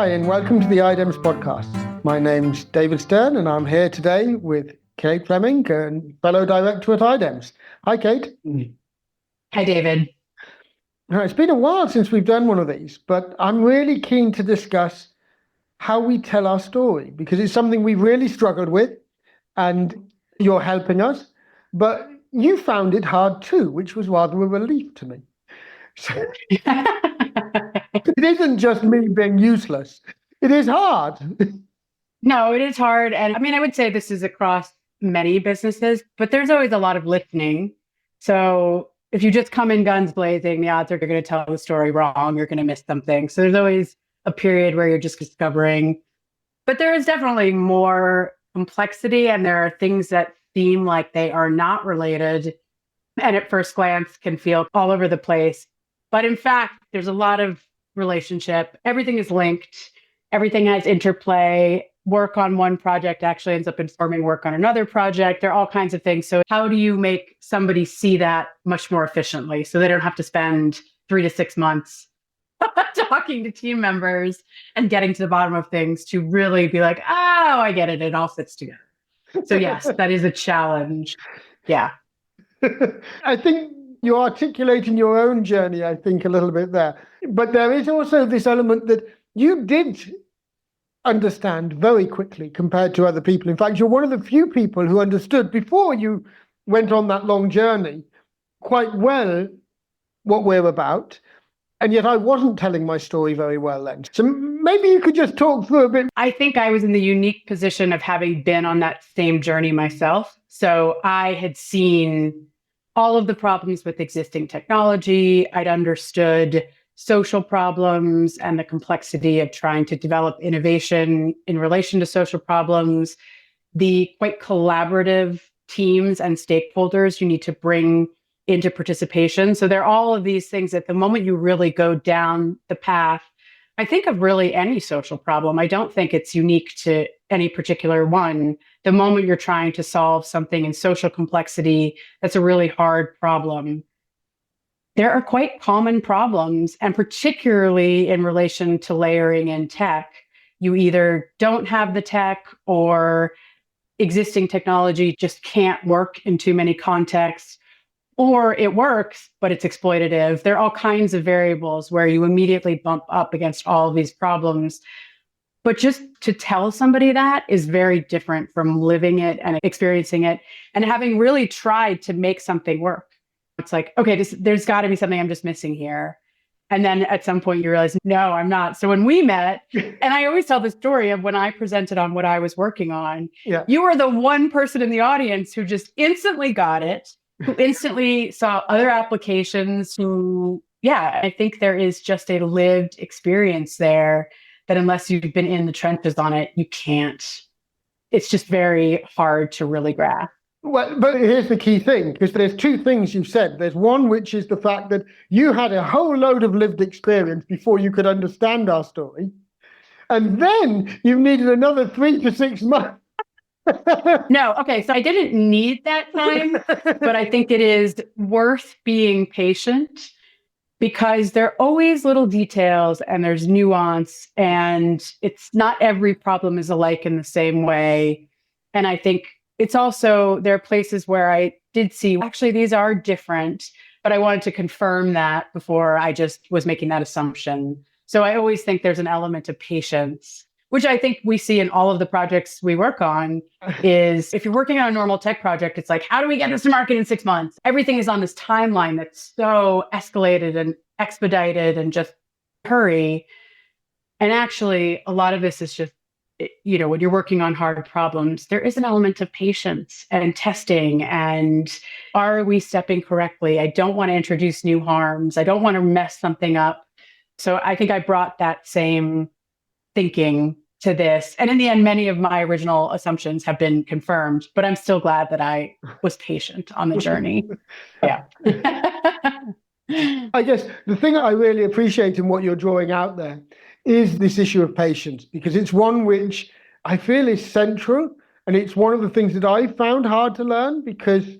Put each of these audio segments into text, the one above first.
Hi, and welcome to the IDEMS Podcast. My name's David Stern, and I'm here today with Kate Fleming, and fellow director at IDEMS. Hi, Kate. Hi, David. Now, it's been a while since we've done one of these, but I'm really keen to discuss how we tell our story, because it's something we've really struggled with, and you're helping us. But you found it hard too, which was rather a relief to me. So, it isn't just me being useless. It is hard. No, it is hard. And I mean, I would say this is across many businesses, but there's always a lot of listening. So if you just come in guns blazing, the odds are you're going to tell the story wrong. You're going to miss something. So there's always a period where you're just discovering. But there is definitely more complexity, and there are things that seem like they are not related, and at first glance can feel all over the place. But in fact, there's a lot of relationship. Everything is linked. Everything has interplay. Work on one project actually ends up informing work on another project. There are all kinds of things. So how do you make somebody see that much more efficiently so they don't have to spend 3 to 6 months talking to team members and getting to the bottom of things to really be like, oh, I get it. It all fits together. So yes, that is a challenge. Yeah. I think you're articulating your own journey, I think, a little bit there. But there is also this element that you did understand very quickly compared to other people. In fact, you're one of the few people who understood before you went on that long journey quite well what we're about. And yet I wasn't telling my story very well then. So maybe you could just talk through a bit. I think I was in the unique position of having been on that same journey myself. So I had seen all of the problems with existing technology. I'd understood social problems and the complexity of trying to develop innovation in relation to social problems, the quite collaborative teams and stakeholders you need to bring into participation. So there are all of these things at the moment you really go down the path. I think of really any social problem. I don't think it's unique to any particular one. The moment you're trying to solve something in social complexity, that's a really hard problem. There are quite common problems, and particularly in relation to layering in tech, you either don't have the tech or existing technology just can't work in too many contexts, or it works, but it's exploitative. There are all kinds of variables where you immediately bump up against all of these problems. But just to tell somebody that is very different from living it and experiencing it and having really tried to make something work. It's like, okay, there's got to be something I'm just missing here. And then at some point you realize, no, I'm not. So when we met, and I always tell the story of when I presented on what I was working on, You were the one person in the audience who just instantly got it, who instantly saw other applications, I think there is just a lived experience there that unless you've been in the trenches on it, you can't. It's just very hard to really grasp. Well, but here's the key thing, because there's two things you've said. There's one, which is the fact that you had a whole load of lived experience before you could understand our story. And then you needed another 3 to 6 months. No, okay, so I didn't need that time, but I think it is worth being patient because there are always little details and there's nuance, and it's not every problem is alike in the same way. And I think it's also, there are places where I did see, actually, these are different, but I wanted to confirm that before I just was making that assumption. So I always think there's an element of patience, which I think we see in all of the projects we work on, is if you're working on a normal tech project, it's like, how do we get this to market in 6 months? Everything is on this timeline that's so escalated and expedited and just hurry. And actually, a lot of this is just, when you're working on hard problems, there is an element of patience and testing. And are we stepping correctly? I don't want to introduce new harms. I don't want to mess something up. So I think I brought that same thinking to this. And in the end, many of my original assumptions have been confirmed, but I'm still glad that I was patient on the journey. Yeah. I guess the thing I really appreciate in what you're drawing out there is this issue of patience, because it's one which I feel is central. And it's one of the things that I found hard to learn, because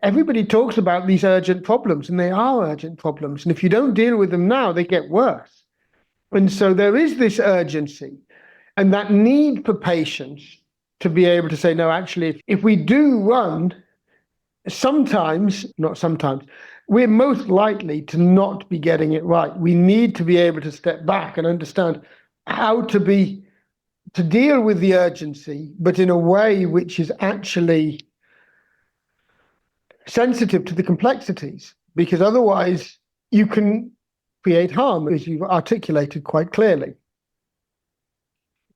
everybody talks about these urgent problems, and they are urgent problems. And if you don't deal with them now, they get worse. And so there is this urgency and that need for patience to be able to say, no, actually, if we do run, sometimes, not sometimes, we're most likely to not be getting it right. We need to be able to step back and understand how to deal with the urgency, but in a way which is actually sensitive to the complexities, because otherwise you can create harm, as you've articulated quite clearly.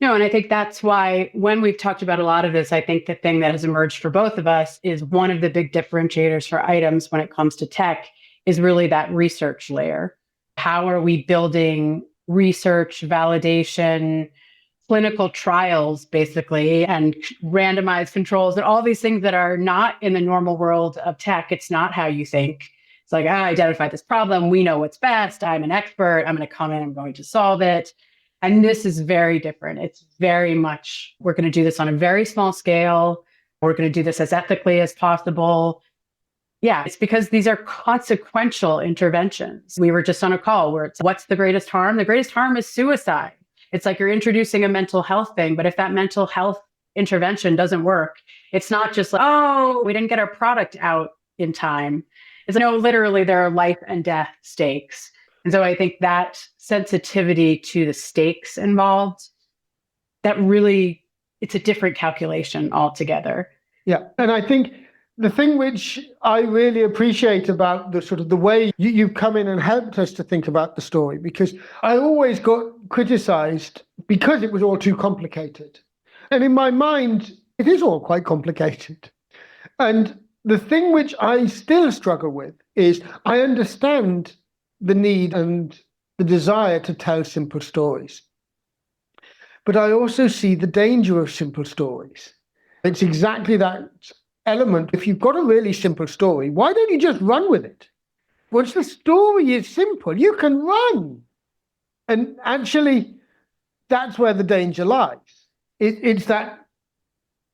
No, and I think that's why when we've talked about a lot of this, I think the thing that has emerged for both of us is one of the big differentiators for IDEMS when it comes to tech is really that research layer. How are we building research, validation, clinical trials, basically, and randomized controls and all these things that are not in the normal world of tech? It's not how you think. It's like, I identified this problem. We know what's best. I'm an expert. I'm going to come in. I'm going to solve it. And this is very different. It's very much, we're going to do this on a very small scale. We're going to do this as ethically as possible. Yeah, it's because these are consequential interventions. We were just on a call where it's, what's the greatest harm? The greatest harm is suicide. It's like you're introducing a mental health thing, but if that mental health intervention doesn't work, it's not just like, oh, we didn't get our product out in time. It's like, no, literally there are life and death stakes. And so I think that sensitivity to the stakes involved, that really, it's a different calculation altogether. Yeah. And I think the thing which I really appreciate about the sort of the way you've come in and helped us to think about the story, because I always got criticized because it was all too complicated. And in my mind, it is all quite complicated. And the thing which I still struggle with is I understand the need and the desire to tell simple stories. But I also see the danger of simple stories. It's exactly that element. If you've got a really simple story, why don't you just run with it? Once the story is simple, you can run. And actually, that's where the danger lies. It's that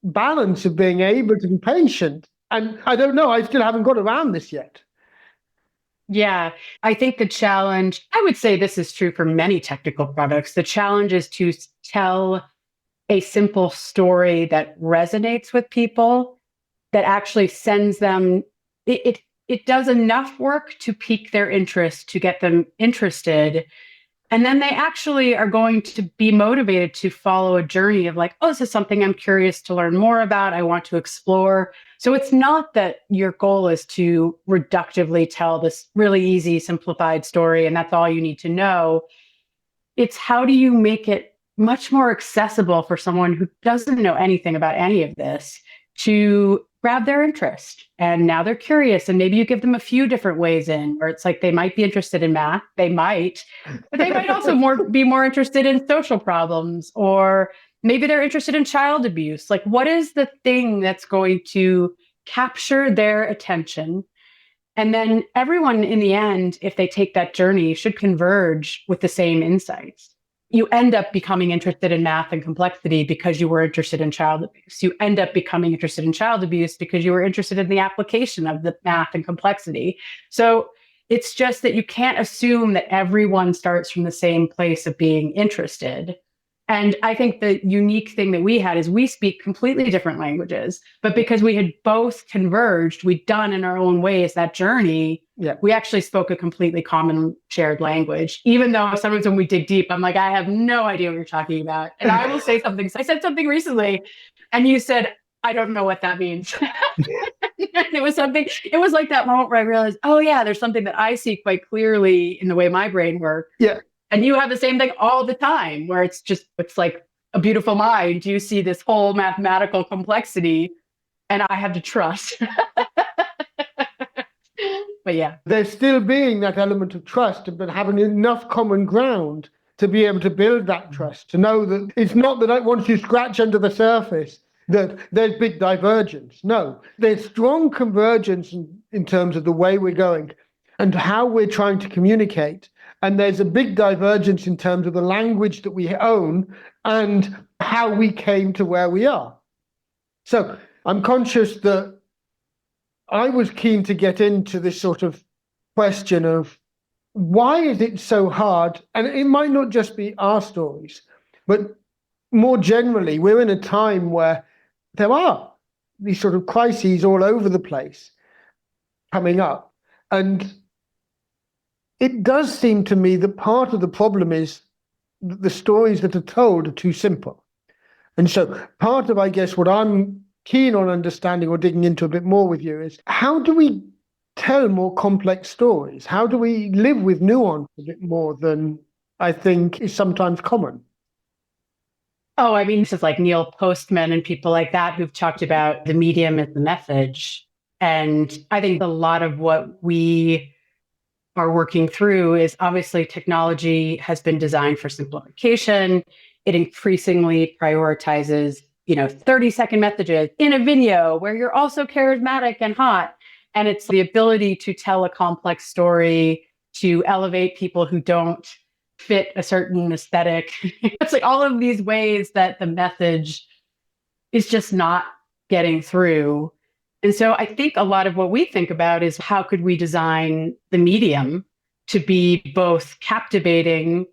balance of being able to be patient. And I don't know, I still haven't got around this yet. Yeah, I think the challenge, I would say this is true for many technical products. The challenge is to tell a simple story that resonates with people, that actually sends them, it does enough work to pique their interest, to get them interested. And then they actually are going to be motivated to follow a journey of like, oh, this is something I'm curious to learn more about. I want to explore. So it's not that your goal is to reductively tell this really easy, simplified story, and that's all you need to know. It's how do you make it much more accessible for someone who doesn't know anything about any of this to grab their interest. And now they're curious, and maybe you give them a few different ways in, where it's like they might be interested in math, they might, but they might also be more interested in social problems, or maybe they're interested in child abuse. Like, what is the thing that's going to capture their attention? And then everyone in the end, if they take that journey, should converge with the same insights. You end up becoming interested in math and complexity because you were interested in child abuse. You end up becoming interested in child abuse because you were interested in the application of the math and complexity. So it's just that you can't assume that everyone starts from the same place of being interested. And I think the unique thing that we had is we speak completely different languages, but because we had both converged, we'd done in our own ways that journey. Yeah. We actually spoke a completely common shared language, even though sometimes when we dig deep, I'm like, I have no idea what you're talking about. And I will say something. I said something recently and you said, I don't know what that means. It was like that moment where I realized, oh yeah, there's something that I see quite clearly in the way my brain works. Yeah. And you have the same thing all the time where it's like a beautiful mind. You see this whole mathematical complexity and I have to trust. But yeah. There's still being that element of trust, but having enough common ground to be able to build that trust, to know that it's not that once you scratch under the surface, that there's big divergence. No, there's strong convergence in terms of the way we're going and how we're trying to communicate. And there's a big divergence in terms of the language that we own and how we came to where we are. So I'm conscious that I was keen to get into this sort of question of why is it so hard? And it might not just be our stories, but more generally, we're in a time where there are these sort of crises all over the place coming up. And it does seem to me that part of the problem is that the stories that are told are too simple. And so part of, I guess, what I'm keen on understanding or digging into a bit more with you is, how do we tell more complex stories? How do we live with nuance a bit more than I think is sometimes common? Oh, I mean, this is like Neil Postman and people like that who've talked about the medium as the message. And I think a lot of what we are working through is, obviously technology has been designed for simplification. It increasingly prioritizes, 30-second messages in a video where you're also charismatic and hot. And it's the ability to tell a complex story, to elevate people who don't fit a certain aesthetic. It's like all of these ways that the message is just not getting through. And so I think a lot of what we think about is, how could we design the medium to be both captivating,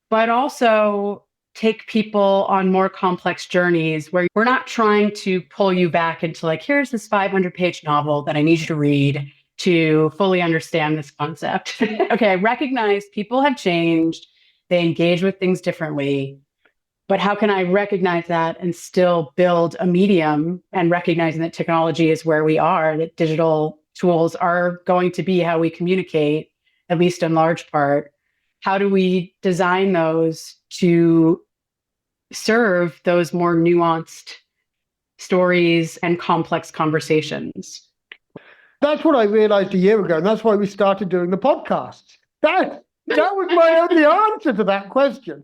but also take people on more complex journeys where we're not trying to pull you back into like, here's this 500-page novel that I need you to read to fully understand this concept. Okay, I recognize people have changed. They engage with things differently. But how can I recognize that and still build a medium, and recognizing that technology is where we are, that digital tools are going to be how we communicate, at least in large part. How do we design those to serve those more nuanced stories and complex conversations? That's what I realized a year ago, and that's why we started doing the podcasts. That was my only answer to that question.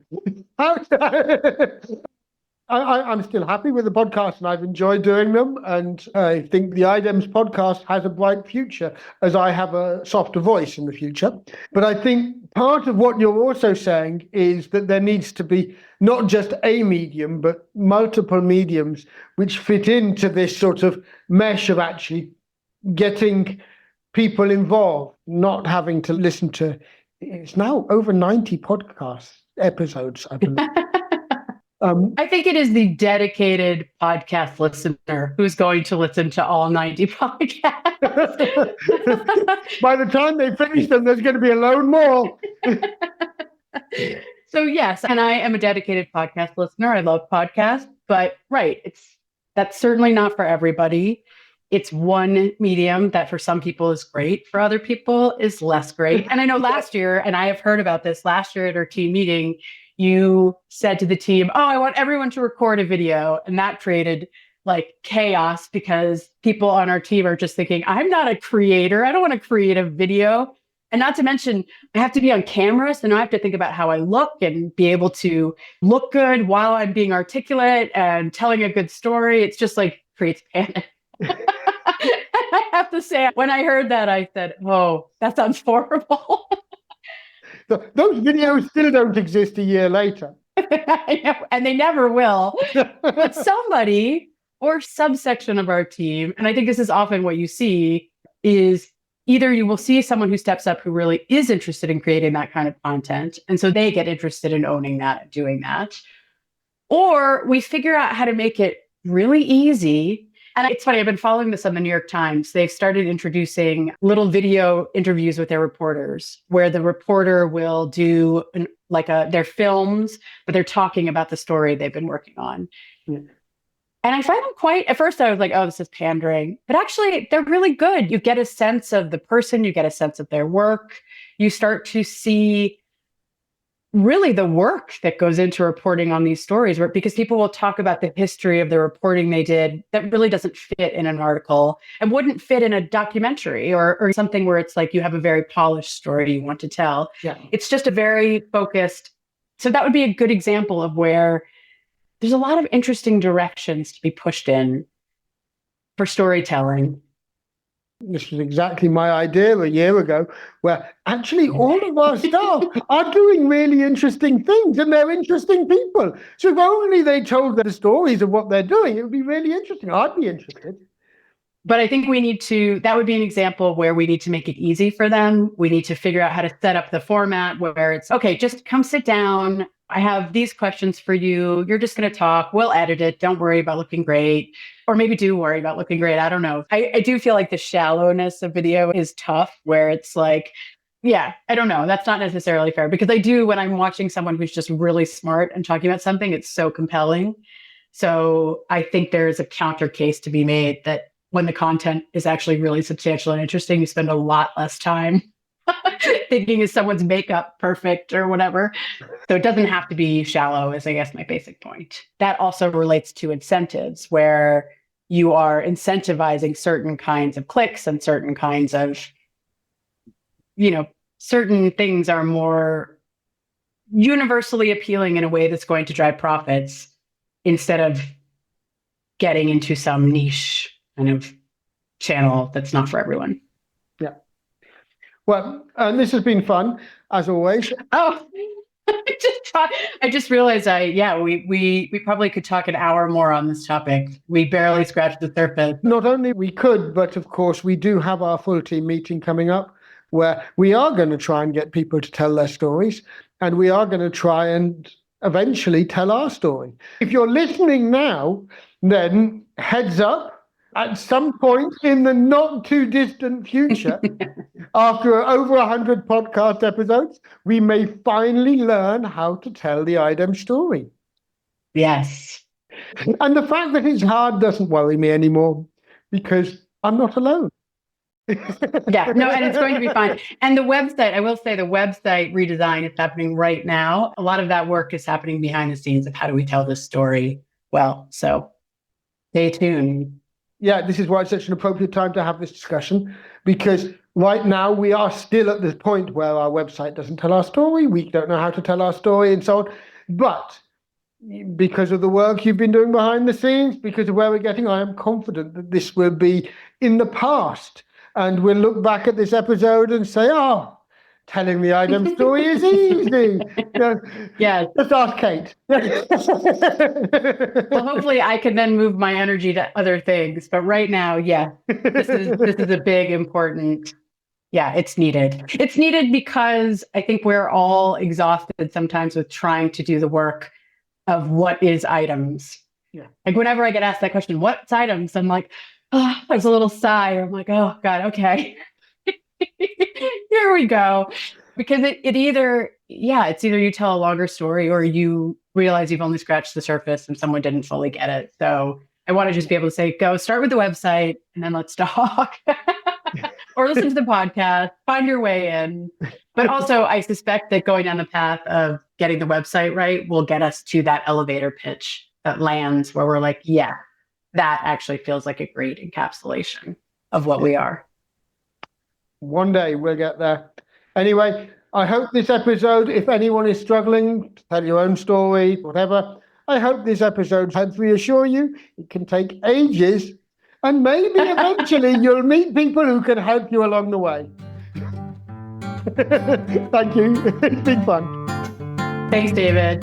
I'm still happy with the podcast, and I've enjoyed doing them. And I think the IDEMS podcast has a bright future, as I have a softer voice in the future. But I think part of what you're also saying is that there needs to be not just a medium, but multiple mediums which fit into this sort of mesh of actually getting people involved, not having to listen to. It's now over 90 podcast episodes, I believe. I think it is the dedicated podcast listener who's going to listen to all 90 podcasts. By the time they finish them, there's going to be a load more. So yes, and I am a dedicated podcast listener. I love podcasts, but that's certainly not for everybody. It's one medium that for some people is great, for other people is less great. And I know last year, and I have heard about this, last year at our team meeting, you said to the team, oh, I want everyone to record a video. And that created like chaos, because people on our team are just thinking, I'm not a creator. I don't want to create a video. And not to mention, I have to be on camera. So now I have to think about how I look and be able to look good while I'm being articulate and telling a good story. It's just like creates panic. I have to say, when I heard that, I said, oh, that sounds horrible. Those videos still don't exist a year later. I know, and they never will. But somebody or subsection of our team, and I think this is often what you see, is either you will see someone who steps up who really is interested in creating that kind of content, and so they get interested in owning that and doing that. Or we figure out how to make it really easy. And it's funny, I've been following this on the New York Times. They've started introducing little video interviews with their reporters, where the reporter will do their films, but they're talking about the story they've been working on. Yeah. And I find them at first I was like, oh, this is pandering. But actually, they're really good. You get a sense of the person, you get a sense of their work. You start to see really the work that goes into reporting on these stories, because people will talk about the history of the reporting they did that really doesn't fit in an article and wouldn't fit in a documentary or something where it's like you have a very polished story you want to tell. Yeah. It's just a very focused. So that would be a good example of where there's a lot of interesting directions to be pushed in for storytelling. This was exactly my idea a year ago, where actually all of our staff are doing really interesting things, and they're interesting people. So if only they told the stories of what they're doing, it would be really interesting. I'd be interested. But I think that would be an example where we need to make it easy for them. We need to figure out how to set up the format where it's, okay, just come sit down. I have these questions for you. You're just going to talk. We'll edit it. Don't worry about looking great. Or maybe do worry about looking great. I don't know. I do feel like the shallowness of video is tough, where it's like, yeah, I don't know. That's not necessarily fair, because when I'm watching someone who's just really smart and talking about something, it's so compelling. So I think there's a counter case to be made that when the content is actually really substantial and interesting, you spend a lot less time thinking, is someone's makeup perfect or whatever. So it doesn't have to be shallow, is I guess my basic point. That also relates to incentives, where you are incentivizing certain kinds of clicks and certain kinds of, certain things are more universally appealing in a way that's going to drive profits, instead of getting into some niche kind of channel that's not for everyone. Yeah. Well, this has been fun, as always. Oh, I just realized we probably could talk an hour more on this topic. We barely scratched the surface. Not only we could, but of course we do have our full team meeting coming up, where we are going to try and get people to tell their stories, and we are going to try and eventually tell our story. If you're listening now, then heads up, at some point in the not too distant future, after over 100 podcast episodes, we may finally learn how to tell the IDEMS story. Yes. And the fact that it's hard doesn't worry me anymore, because I'm not alone. Yeah, no, and it's going to be fine. And the website, I will say, the website redesign is happening right now. A lot of that work is happening behind the scenes of how do we tell this story well. So stay tuned. Yeah, this is why it's such an appropriate time to have this discussion, because right now we are still at this point where our website doesn't tell our story. We don't know how to tell our story and so on. But because of the work you've been doing behind the scenes, because of where we're getting, I am confident that this will be in the past. And we'll look back at this episode and say, oh, telling the IDEMS story is easy. Yeah. Just ask Kate. Well, hopefully I can then move my energy to other things. But right now, yeah, this is a big, important, it's needed. It's needed because I think we're all exhausted sometimes with trying to do the work of what is IDEMS. Yeah. Like whenever I get asked that question, what's IDEMS? I'm like, oh, there's a little sigh. I'm like, oh God, okay. Here we go. Because it's either you tell a longer story or you realize you've only scratched the surface and someone didn't fully get it. So I want to just be able to say, go start with the website and then let's talk. Or listen to the podcast, find your way in. But also I suspect that going down the path of getting the website right will get us to that elevator pitch that lands where we're like, yeah, that actually feels like a great encapsulation of what we are. One day we'll get there. Anyway, I hope this episode, if anyone is struggling to tell your own story, whatever, I hope this episode helps reassure you. It can take ages, and maybe eventually you'll meet people who can help you along the way. Thank you. It's been fun. Thanks, David.